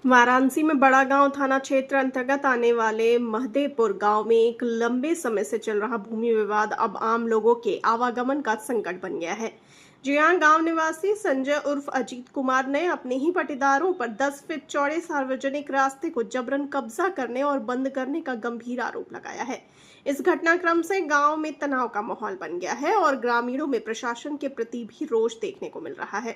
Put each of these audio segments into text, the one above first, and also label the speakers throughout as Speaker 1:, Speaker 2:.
Speaker 1: वाराणसी में बड़ा गांव थाना क्षेत्र अंतर्गत आने वाले महदेपुर गांव में एक लंबे समय से चल रहा भूमि विवाद अब आम लोगों के आवागमन का संकट बन गया है। जी हां, गांव निवासी संजय उर्फ अजीत कुमार ने अपने ही पटीदारों पर 10 फीट चौड़े सार्वजनिक रास्ते को जबरन कब्जा करने और बंद करने का गंभीर आरोप लगाया है। इस घटनाक्रम से गांव में तनाव का माहौल बन गया है और ग्रामीणों में प्रशासन के प्रति भी रोष देखने को मिल रहा है।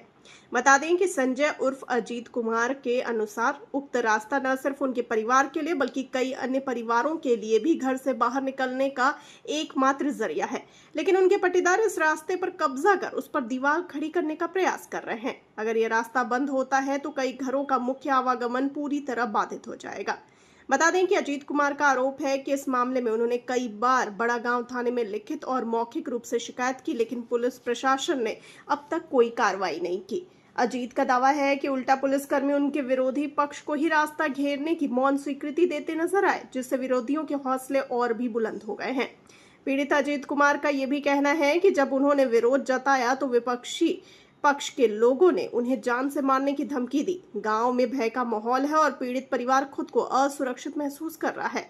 Speaker 1: बता दें कि संजय उर्फ अजीत कुमार के अनुसार उक्त रास्ता न सिर्फ उनके परिवार के लिए बल्कि कई अन्य परिवारों के लिए भी घर से बाहर निकलने का एकमात्र जरिया है, लेकिन उनके पटीदार इस रास्ते पर कब्जा कर उस पर दीवार खड़ी करने का प्रयास कर रहे हैं। अगर ये रास्ता बंद होता है तो कई घरों का मुख्य आवागमन पूरी तरह बाधित हो जाएगा। बता दें कि अजीत कुमार का आरोप है कि इस मामले में उन्होंने कई बार बड़ा गांव थाने में लिखित और मौखिक रूप से शिकायत की, लेकिन पुलिस प्रशासन ने अब तक कोई कार्रवाई नहीं की। अजीत का दावा है कि उल्टा पुलिसकर्मी उनके विरोधी पक्ष को ही रास्ता घेरने की मौन स्वीकृति देते नजर आए, जिससे विरोधियों के हौसले और भी बुलंद हो गए हैं। पीड़ित अजीत कुमार का यह भी कहना है कि जब उन्होंने विरोध जताया तो विपक्षी पक्ष के लोगों ने उन्हें जान से मारने की धमकी दी। गांव में भय का माहौल है और पीड़ित परिवार खुद को असुरक्षित महसूस कर रहा है।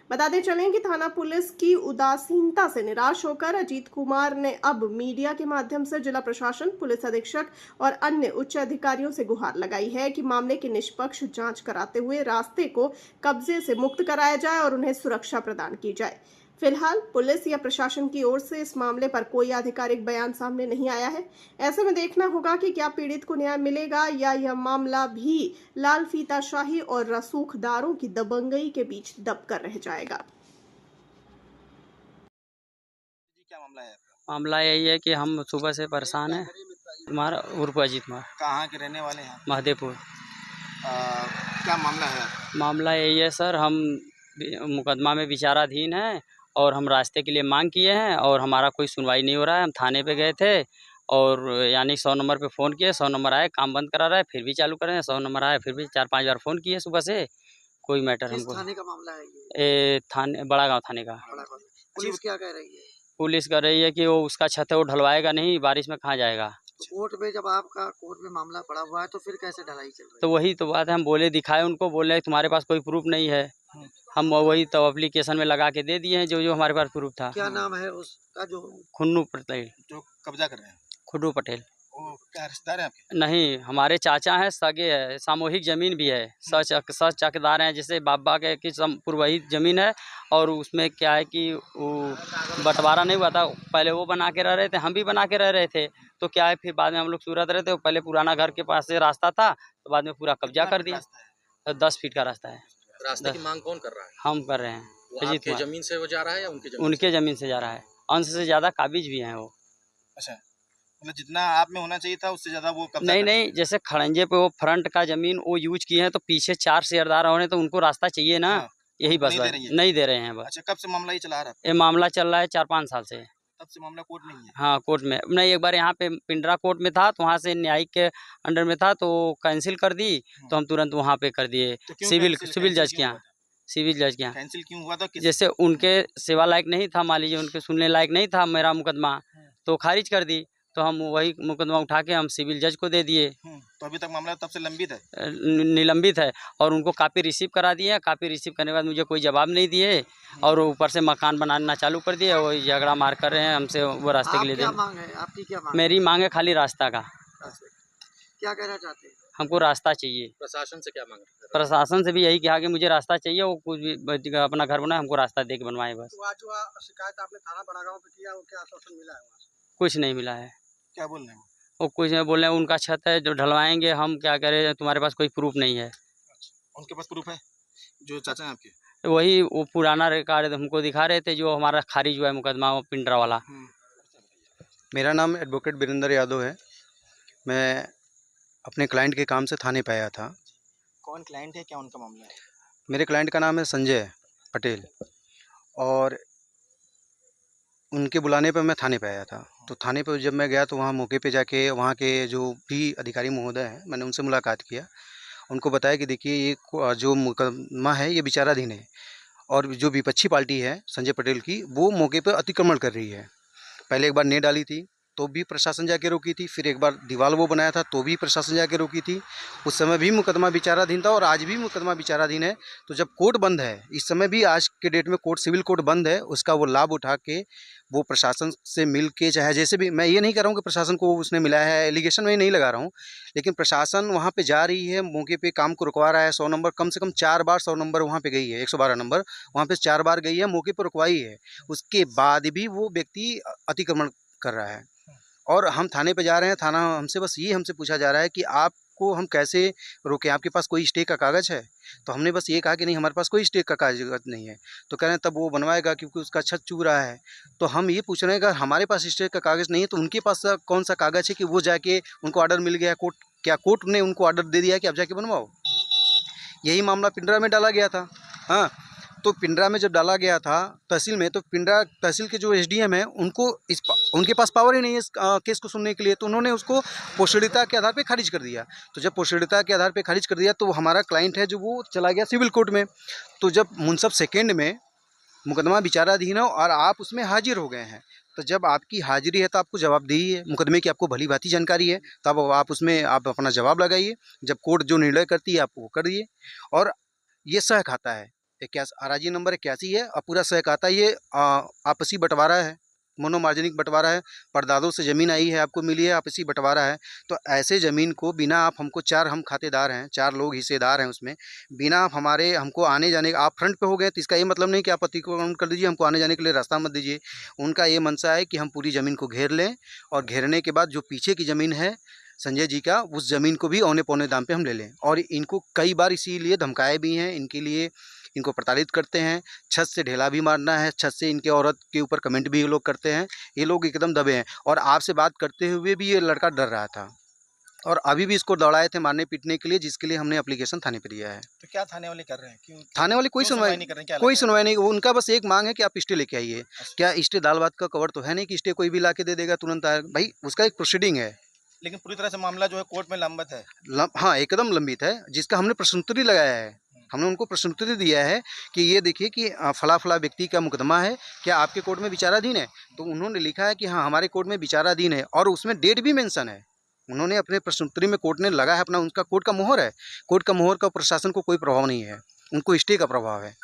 Speaker 1: बताते चलें कि थाना पुलिस की उदासीनता से निराश होकर अजीत कुमार ने अब मीडिया के माध्यम से जिला प्रशासन, पुलिस अधीक्षक और अन्य उच्च अधिकारियों से गुहार लगाई है कि मामले की निष्पक्ष जांच कराते हुए रास्ते को कब्जे से मुक्त कराया जाए और उन्हें सुरक्षा प्रदान की जाए। फिलहाल पुलिस या प्रशासन की ओर से इस मामले पर कोई आधिकारिक बयान सामने नहीं आया है। ऐसे में देखना होगा कि क्या पीड़ित को न्याय मिलेगा या यह मामला भी लाल फीताशाही और रसूखदारों की दबंगई के बीच दब कर रह जाएगा।
Speaker 2: क्या मामला है आपका?
Speaker 3: मामला यही है कि हम सुबह से परेशान हैं। हमारा उर्फ अजीत कुमार,
Speaker 2: कहाँ के रहने वाले हैं?
Speaker 3: महदेपुर।
Speaker 2: क्या मामला है आपका?
Speaker 3: मामला यही है सर, हम मुकदमा में विचाराधीन हैं और हम रास्ते के लिए मांग किए हैं और हमारा कोई सुनवाई नहीं हो रहा है। हम थाने पे गए थे और यानी 100 नंबर पे फ़ोन किए, 100 नंबर आए, काम बंद करा रहा है, फिर भी चालू कर रहे हैं। 100 नंबर आए, फिर भी 4-5 बार फ़ोन किए सुबह से, कोई मैटर
Speaker 4: किस
Speaker 3: हमको।
Speaker 4: थाने का मामला है ये?
Speaker 3: थाने बड़ा गाँव थाने का।
Speaker 4: बड़ा कॉलेज। पुलिस क्या कह रही है?
Speaker 3: पुलिस कर रही है कि वो उसका छत है, वो ढलवाएगा नहीं, बारिश में कहाँ जाएगा।
Speaker 4: तो कोर्ट में जब आपका कोर्ट में मामला पड़ा हुआ है तो फिर कैसे ढलाई चल रही
Speaker 3: तो वही तो बात है, हम बोले दिखाए उनको, बोल रहे तुम्हारे पास कोई प्रूफ नहीं है। हम वही तो एप्लीकेशन में लगा के दे दिए हैं जो जो हमारे पास प्रूफ था।
Speaker 4: है? क्या नाम है उसका जो?
Speaker 3: खुन्नू पटेल।
Speaker 2: जो कब्जा कर रहे हैं
Speaker 3: खुन्नू पटेल।
Speaker 2: वो क्या रिश्तेदार हैं आपके?
Speaker 3: नहीं, हमारे चाचा हैं, सगे है, सामूहिक जमीन भी है, सच चकदार हैं, जैसे बाबा के की पूर्वही जमीन है और उसमें क्या है कि वो बंटवारा नहीं हुआ था। पहले वो बना के रह रहे थे, हम भी बना के रह रहे थे, तो क्या है फिर बाद में हम लोग सूरत रहे थे, पहले पुराना घर के पास से रास्ता था तो बाद में पूरा कब्जा कर दिया।
Speaker 2: रास्ता है?
Speaker 3: 10 फीट का रास्ता है।
Speaker 5: रास्ते की मांग कौन कर रहा है?
Speaker 3: हम कर रहे हैं।
Speaker 5: वो
Speaker 3: अजीत
Speaker 5: आपके
Speaker 3: कुमार।
Speaker 5: जमीन से वो जा रहा है या उनके जमीन
Speaker 3: उनके ज़मीन से जा रहा है, अंश से ज़्यादा काबिज भी हैं वो।
Speaker 2: अच्छा, मतलब जितना आप में होना चाहिए था उससे ज्यादा वो कब्जा
Speaker 3: नहीं
Speaker 2: कर
Speaker 3: नहीं, जैसे खड़ंजे पे वो फ्रंट का ज़मीन वो यूज किए हैं तो पीछे 4 शेयरदार होने तो उनको रास्ता चाहिए ना।
Speaker 2: हाँ,
Speaker 3: यही बस
Speaker 2: नहीं दे
Speaker 3: बात,
Speaker 2: रही है।
Speaker 3: नहीं दे रहे हैं बस।
Speaker 2: अच्छा, कब से मामला ये चला रहा है?
Speaker 3: ये मामला चल रहा है 4-5 साल से।
Speaker 2: तब से मामला कोर्ट में ही है?
Speaker 3: हाँ, कोर्ट में नहीं, एक बार यहाँ पे पिंडरा कोर्ट में था तो वहाँ से न्यायिक के अंडर में था तो कैंसिल कर दी, तो हम तुरंत वहाँ पे कर दिए
Speaker 2: तो क्यों
Speaker 3: सिविल
Speaker 2: कैंसिल
Speaker 3: जज के
Speaker 2: क्यों
Speaker 3: यहाँ।
Speaker 2: हुआ था?
Speaker 3: सिविल जज के यहाँ
Speaker 2: कैंसिल क्यों हुआ था?
Speaker 3: जैसे उनके सेवा लायक नहीं था, मान लीजिए उनके सुनने लायक नहीं था मेरा मुकदमा, तो खारिज कर दी, तो हम वही मुकदमा उठा के हम सिविल जज को दे दिए।
Speaker 2: तो अभी तक मामला तब से लंबित है?
Speaker 3: निलंबित है और उनको कापी रिसीव करा दिए। कापी रिसीव करने के बाद मुझे कोई जवाब नहीं दिए और ऊपर से मकान बनाना चालू कर दिए, वही झगड़ा मार कर रहे हैं हमसे वो रास्ते के लिए।
Speaker 4: क्या मांग है आपकी? क्या मांग?
Speaker 3: मेरी मांग है खाली रास्ता का।
Speaker 4: रास्ते क्या कहना चाहते हैं?
Speaker 3: हमको रास्ता चाहिए।
Speaker 5: प्रशासन से क्या मांग रहे हैं?
Speaker 3: प्रशासन से भी यही कहा कि मुझे रास्ता चाहिए, वो कुछ भी अपना घर बनाए, हमको रास्ता दे के बनवाए बस।
Speaker 4: तो आज जो शिकायत आपने थाना बड़ा गाँव पे किया वो क्या आश्वासन मिला है वहाँ से?
Speaker 3: कुछ नहीं मिला है।
Speaker 2: क्या बोल रहे हैं
Speaker 3: वो कुछ नहीं बोल रहे हैं, उनका छत है जो ढलवाएंगे, हम क्या करें, तुम्हारे पास कोई प्रूफ नहीं है।
Speaker 2: उनके पास प्रूफ है जो चाचा हैं आपके?
Speaker 3: वही वो पुराना रिकॉर्ड हमको दिखा रहे थे जो हमारा खारिज हुआ है मुकदमा, वो पिंडरा वाला।
Speaker 6: मेरा नाम एडवोकेट बीरेंद्र यादव है। मैं अपने क्लाइंट के काम से थाने पे आया था।
Speaker 2: कौन क्लाइंट है, क्या उनका मामला है?
Speaker 6: मेरे क्लाइंट का नाम है संजय पटेल और उनके बुलाने पर मैं थाने पे आया था। तो थाने पे जब मैं गया तो वहाँ मौके पे जाके वहाँ के जो भी अधिकारी महोदय हैं, मैंने उनसे मुलाकात किया। उनको बताया कि देखिए ये जो मुकदमा है ये विचाराधीन है और जो विपक्षी पार्टी है संजय पटेल की, वो मौके पर अतिक्रमण कर रही है। पहले एक बार नेट डाली थी, तो भी प्रशासन जाके रोकी थी। फिर एक बार दीवार वो बनाया था तो भी प्रशासन जाके रोकी थी। उस समय भी मुकदमा विचाराधीन था और आज भी मुकदमा विचाराधीन है। तो जब कोर्ट बंद है, इस समय भी आज के डेट में कोर्ट, सिविल कोर्ट बंद है, उसका वो लाभ उठा के वो प्रशासन से मिल के, चाहे जैसे भी, मैं ये नहीं कह रहा हूँ कि प्रशासन को उसने मिलाया है, एलिगेशन में नहीं लगा रहा हूँ, लेकिन प्रशासन वहाँ पे जा रही है, मौके पे काम को रुकवा रहा है। 100 नंबर कम से कम 4 बार 100 नंबर वहाँ पे गई है, 112 नंबर वहाँ पे 4 बार गई है, मौके पर रुकवाई है। उसके बाद भी वो व्यक्ति अतिक्रमण कर रहा है और हम थाने पे जा रहे हैं। थाना हमसे बस ये हमसे पूछा जा रहा है कि आपको हम कैसे रोकें, आपके पास कोई स्टे का कागज़ है? तो हमने बस ये कहा कि नहीं, हमारे पास कोई स्टे का कागज़ नहीं है। तो कह रहे हैं तब वो बनवाएगा क्योंकि उसका छत चूह रहा है। तो हम ये पूछ रहे हैं, अगर हमारे पास स्टे का कागज़ नहीं है तो उनके पास कौन सा कागज़ है कि वो जाके, उनको ऑर्डर मिल गया कोर्ट, क्या कोर्ट ने उनको ऑर्डर दे दिया कि आप जाके बनवाओ? यही मामला पिंडरा में डाला गया था। हाँ, तो पिंडरा में जब डाला गया था तहसील में, तो पिंडरा तहसील के जो एसडीएम हैं उनको उनके पास पावर ही नहीं है इस केस को सुनने के लिए, तो उन्होंने उसको पोषणीयता के आधार पे खारिज कर दिया। तो जब पोषणीयता के आधार पे खारिज कर दिया तो हमारा क्लाइंट है जो वो चला गया सिविल कोर्ट में। तो जब मुंसफ सेकेंड में मुकदमा विचाराधीन है और आप उसमें हाजिर हो गए हैं, तो जब आपकी हाजिरी है तो आपको जवाबदेही है, मुकदमे की आपको भली भांति जानकारी है, तब आप उसमें आप अपना जवाब लगाइए। जब कोर्ट जो निर्णय करती है आप वो करिए। और ये सह खाता है, 81 अराजी नंबर 81 है और पूरा सह खाता, ये आपसी बंटवारा है, मोनोमार्जिनिक बंटवारा है। परदादों से ज़मीन आई है, आपको मिली है, आपसी बंटवारा है। तो ऐसे ज़मीन को बिना आप हमको, 4 हम खातेदार हैं, 4 लोग हिस्सेदार हैं उसमें, बिना आप हमारे हमको आने जाने, आप फ्रंट पे हो गए तो इसका ये मतलब नहीं कि आप अतिक्रमण कर दीजिए, हमको आने जाने के लिए रास्ता मत दीजिए। उनका ये मंशा है कि हम पूरी ज़मीन को घेर लें और घेरने के बाद जो पीछे की ज़मीन है संजय जी का, उस ज़मीन को भी औने पौने दाम पे हम ले लें। और इनको कई बार इसीलिए धमकाए भी हैं, इनके लिए इनको प्रताड़ित करते हैं, छत से ढेला भी मारना है, छत से इनके औरत के ऊपर कमेंट भी ये लोग करते हैं। ये लोग एकदम दबे हैं। और आपसे बात करते हुए भी ये लड़का डर रहा था और अभी भी इसको दौड़ाए थे मारने पीटने के लिए, जिसके लिए हमने एप्लीकेशन थाने पे दिया है।
Speaker 2: तो क्या थाने वाले कर रहे हैं? क्यों
Speaker 6: थाने वाले कोई
Speaker 2: क्यों
Speaker 6: सुनवाई
Speaker 2: नहीं कर रहे हैं? क्या
Speaker 6: कोई
Speaker 2: लगता है?
Speaker 6: सुनवाई नहीं। उनका बस एक मांग है कि आप स्टे लेके आइए। क्या स्टे दाल भात का कवर तो है नहीं कि स्टे कोई भी ला के दे देगा तुरंत? भाई उसका एक प्रोसीडिंग है।
Speaker 2: लेकिन पूरी तरह से मामला जो है कोर्ट में लंबित है।
Speaker 6: हाँ, एकदम लंबित है, जिसका हमने प्रश्नोत्तरी लगाया है। हमने उनको प्रश्नोत्तरी दिया है कि ये देखिए कि फला फला व्यक्ति का मुकदमा है, क्या आपके कोर्ट में विचाराधीन है? तो उन्होंने लिखा है कि हाँ, हमारे कोर्ट में विचाराधीन है और उसमें डेट भी मेंशन है। उन्होंने अपने प्रश्नोत्तरी में, कोर्ट ने लगा है अपना, उनका कोर्ट का मोहर है। कोर्ट का मोहर का प्रशासन को कोई प्रभाव नहीं है, उनको स्टे का प्रभाव है।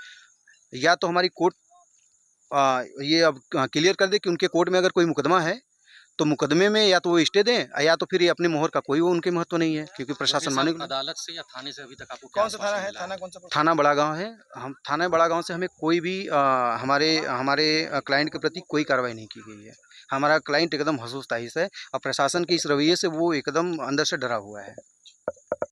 Speaker 6: या तो हमारी कोर्ट ये अब क्लियर कर दे कि उनके कोर्ट में अगर कोई मुकदमा है तो मुकदमे में या तो वो स्टे दें या तो फिर ये अपने मोहर का कोई वो उनके महत्व नहीं है, क्योंकि प्रशासन माने।
Speaker 5: अदालत से या थाने से अभी तक आपको
Speaker 2: कौन सा थाना है? थाना कौन सा?
Speaker 6: थाना बड़ा गांव है। हम थाना बड़ा गांव से हमें कोई भी हमारे क्लाइंट के प्रति कोई कार्रवाई नहीं की गई है। हमारा क्लाइंट एकदम हसूस ताहिस है और प्रशासन के इस रवैये से वो एकदम अंदर से डरा हुआ है।